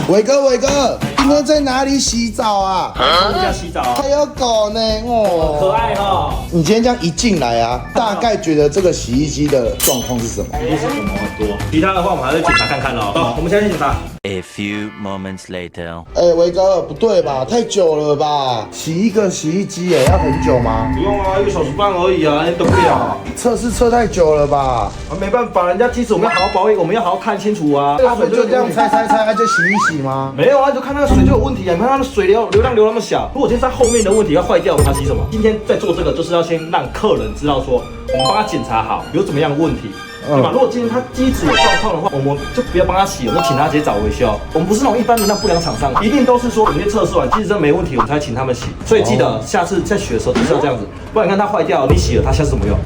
伟哥，今天在哪里洗澡啊？我们家洗澡啊，还有狗呢，哦，可爱哈。你今天这样一进来啊，大概觉得这个洗衣机的状况是什么？一定是粉毛很多，其他的话我们还会检查看看咯。好，我们现在去检查。A few moments later. 伟哥，不对吧？太久了吧？洗一个洗衣机要很久吗？不用啊，1个小时半而已啊，你等不了。测试测太久了吧？啊，没办法，人家机子我们要好好保养，我们要好好看清楚啊。他们就这样猜，就洗一洗吗？没有啊，你就看那个水就有问题啊！你看它的水流量那么小，如果今天是它后面的问题要坏掉，我们要洗什么？今天在做这个，就是要先让客人知道说，我们帮他检查好有怎么样的问题。对吧？如果今天他机子有状况的话，我们就不要帮他洗，我们请他直接找维修。我们不是那种一般的那不良厂商，一定都是说里面测试完机子真没问题，我们才请他们洗。所以记得下次在洗的时候就是要这样子，不然你看它坏掉，你洗了它下次怎么用？